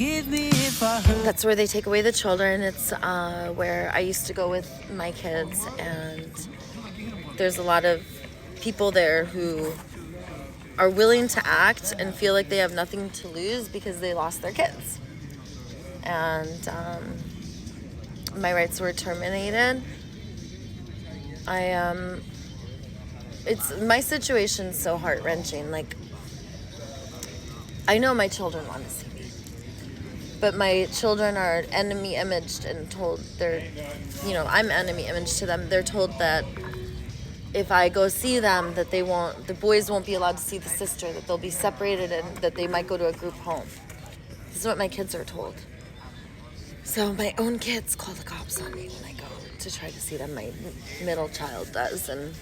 forgive me if I hurt. That's where they take away the children. It's where I used to go with my kids, and there's a lot of people there who are willing to act and feel like they have nothing to lose because they lost their kids. And my rights were terminated. My situation's so heart-wrenching. Like, I know my children want to see me, but my children are enemy imaged and told I'm enemy imaged to them. They're told that if I go see them, that the boys won't be allowed to see the sister, that they'll be separated, and that they might go to a group home. This is what my kids are told. So my own kids call the cops on me when I go to try to see them. My middle child does, and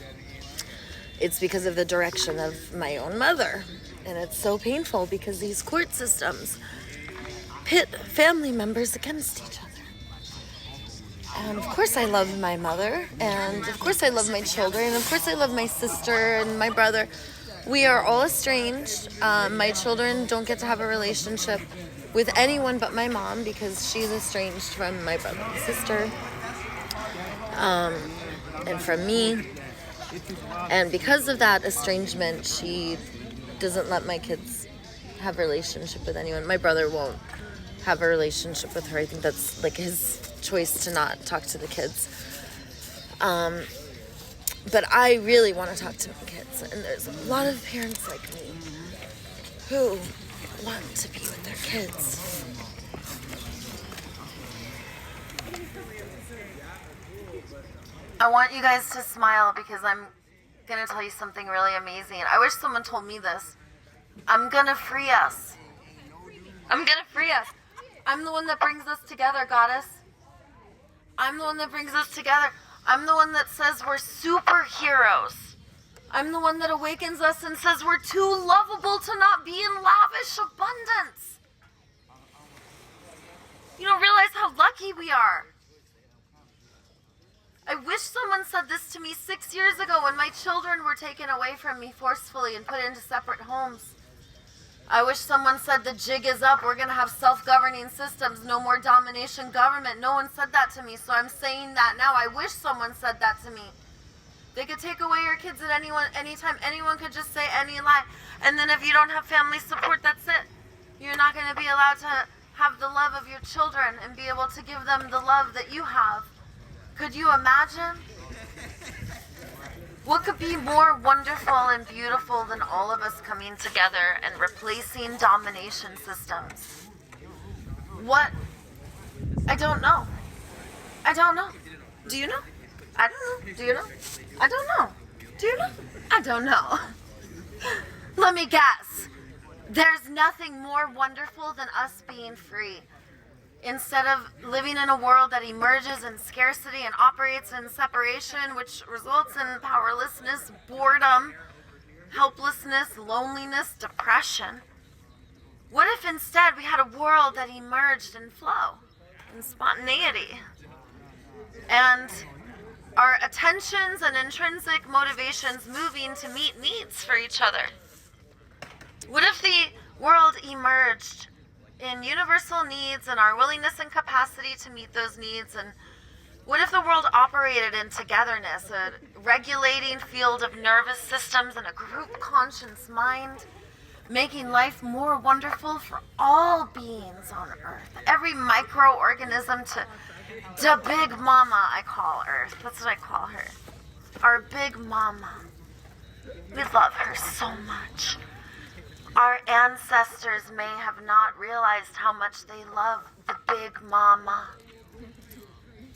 it's because of the direction of my own mother. And it's so painful because these court systems pit family members against each other. And of course I love my mother, and of course I love my children, and of course I love my sister and my brother. We are all estranged. My children don't get to have a relationship with anyone but my mom because she's estranged from my brother and sister, and from me. And because of that estrangement, she doesn't let my kids have a relationship with anyone. My brother won't have a relationship with her. I think that's like his choice to not talk to the kids. But I really want to talk to my kids, and there's a lot of parents like me who want to be with their kids. I want you guys to smile because I'm gonna tell you something really amazing. I wish someone told me this. I'm gonna free us. I'm gonna free us. I'm the one that brings us together, Goddess. I'm the one that brings us together. I'm the one that says we're superheroes. I'm the one that awakens us and says we're too lovable to not be in lavish abundance. You don't realize how lucky we are. I wish someone said this to me 6 years ago when my children were taken away from me forcefully and put into separate homes. I wish someone said the jig is up, we're going to have self-governing systems, no more domination government. No one said that to me, so I'm saying that now. I wish someone said that to me. They could take away your kids at anytime. Anyone could just say any lie. And then if you don't have family support, that's it. You're not going to be allowed to have the love of your children and be able to give them the love that you have. Could you imagine? What could be more wonderful and beautiful than all of us coming together and replacing domination systems? What? I don't know. I don't know. Do you know? I don't know. Do you know? I don't know. Do you know? I don't know. Let me guess. There's nothing more wonderful than us being free. Instead of living in a world that emerges in scarcity and operates in separation, which results in powerlessness, boredom, helplessness, loneliness, depression. What if instead we had a world that emerged in flow, in spontaneity, and our attentions and intrinsic motivations moving to meet needs for each other? What if the world emerged in universal needs and our willingness and capacity to meet those needs? And what if the world operated in togetherness, a regulating field of nervous systems and a group conscious mind, making life more wonderful for all beings on Earth? Every microorganism to Big Mama, I call Earth. That's what I call her. Our Big Mama. We love her so much. Our ancestors may have not realized how much they love the Big Mama.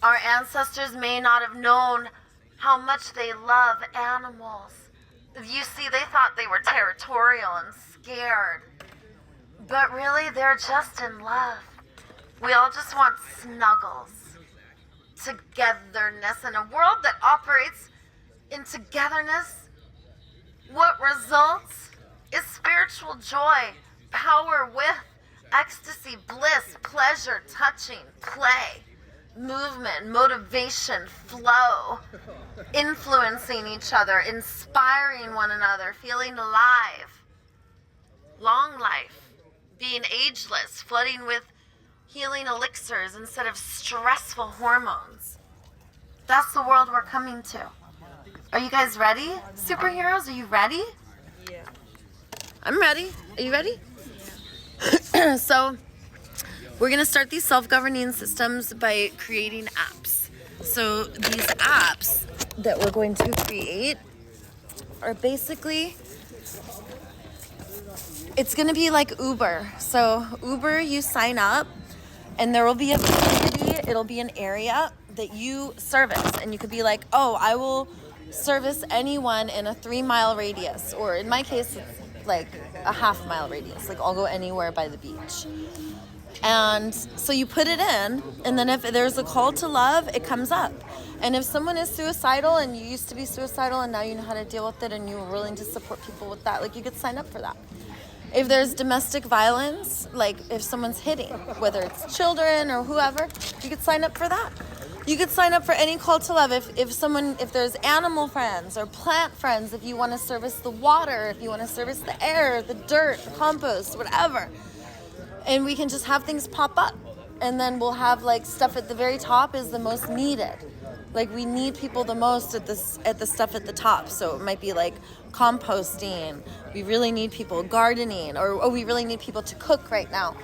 Our ancestors may not have known how much they love animals. You see, they thought they were territorial and scared. But really, they're just in love. We all just want snuggles, togetherness. In a world that operates in togetherness, what results is spiritual joy, power with ecstasy, bliss, pleasure, touching, play, movement, motivation, flow, influencing each other, inspiring one another, feeling alive, long life, being ageless, flooding with healing elixirs instead of stressful hormones. That's the world we're coming to. Are you guys ready? Superheroes, are you ready? Yeah. I'm ready. Are you ready? So, we're going to start these self-governing systems by creating apps. So, these apps that we're going to create are basically, it's going to be like Uber. So, Uber, you sign up, and there will be a community, it'll be an area that you service. And you could be like, oh, I will service anyone in a 3-mile radius. Or in my case, it's like a half-mile radius. Like, I'll go anywhere by the beach. And so you put it in, and then if there's a call to love, it comes up. And if someone is suicidal, and you used to be suicidal, and now you know how to deal with it, and you're willing to support people with that, like, you could sign up for that. If there's domestic violence, like if someone's hitting, whether it's children or whoever, you could sign up for that. You could sign up for any call to love. If there's animal friends or plant friends, if you want to service the water, if you want to service the air, the dirt, the compost, whatever. And we can just have things pop up. And then we'll have like stuff at the very top is the most needed. Like we need people the most at the stuff at the top. So it might be like composting. We really need people gardening, or we really need people to cook right now.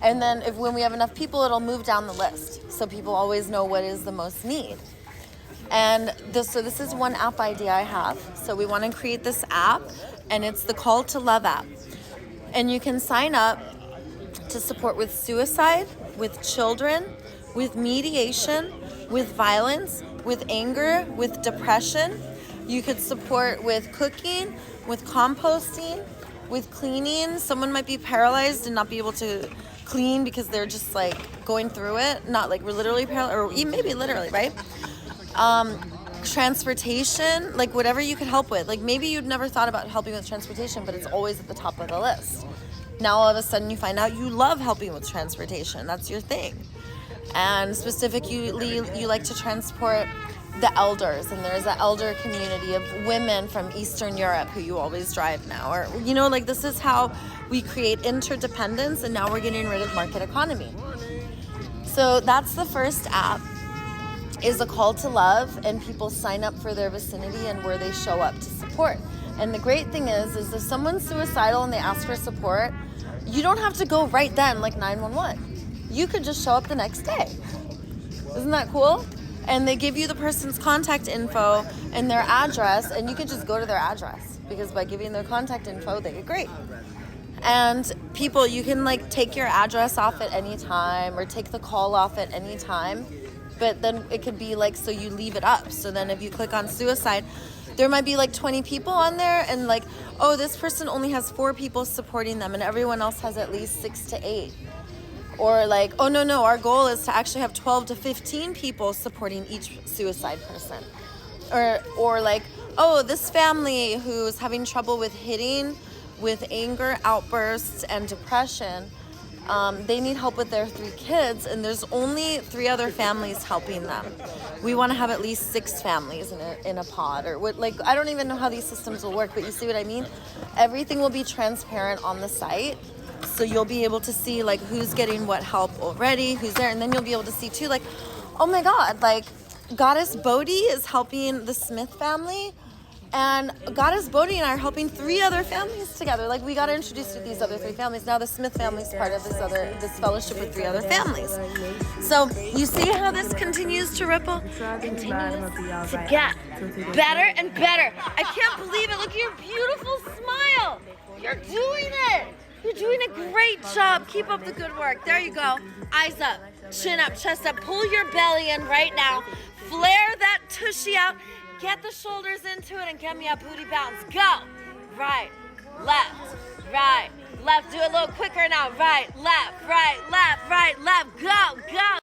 And then when we have enough people, it'll move down the list. So people always know what is the most need. And this is one app idea I have. So we want to create this app, and it's the Call to Love app. And you can sign up to support with suicide, with children, with mediation, with violence, with anger, with depression. You could support with cooking, with composting, with cleaning. Someone might be paralyzed and not be able to clean because they're just like going through it. Not like we're literally paralyzed, or maybe literally, right? Transportation, like whatever you could help with. Like maybe you'd never thought about helping with transportation, but it's always at the top of the list. Now all of a sudden you find out you love helping with transportation. That's your thing. And specifically, you like to transport the elders, and there's an elder community of women from Eastern Europe who you always drive now. Or, you know, like this is how we create interdependence, and now we're getting rid of market economy. So that's the first app, is a call to love, and people sign up for their vicinity and where they show up to support. And the great thing is if someone's suicidal and they ask for support, you don't have to go right then like 911. You could just show up the next day. Isn't that cool? And they give you the person's contact info and their address, and you could just go to their address, because by giving their contact info, they get great. And people, you can like take your address off at any time, or take the call off at any time, but then it could be like, so you leave it up. So then if you click on suicide, there might be like 20 people on there, and like, oh, this person only has 4 people supporting them, and everyone else has at least 6 to 8. Or like, oh, no, our goal is to actually have 12 to 15 people supporting each suicide person. Or like, oh, this family who's having trouble with hitting, with anger outbursts and depression, they need help with their 3 kids, and there's only 3 other families helping them. We want to have at least 6 families in a pod, or what, like, I don't even know how these systems will work, but you see what I mean? Everything will be transparent on the site. So you'll be able to see like who's getting what help already, who's there, and then you'll be able to see too, like, oh my God, like Goddess Bodhi is helping the Smith family, and Goddess Bodhi and I are helping 3 other families together. Like we got introduced to these other 3 families. Now the Smith family is part of this fellowship with 3 other families. So you see how this continues to ripple, continues to get better and better. I can't believe it. Look at your beautiful smile. You're doing it. You're doing a great job. Keep up the good work. There you go. Eyes up, chin up, chest up. Pull your belly in right now. Flare that tushy out. Get the shoulders into it and get me a booty bounce. Go. Right, left, right, left. Do it a little quicker now. Right, left, right, left, right, left. Go, go.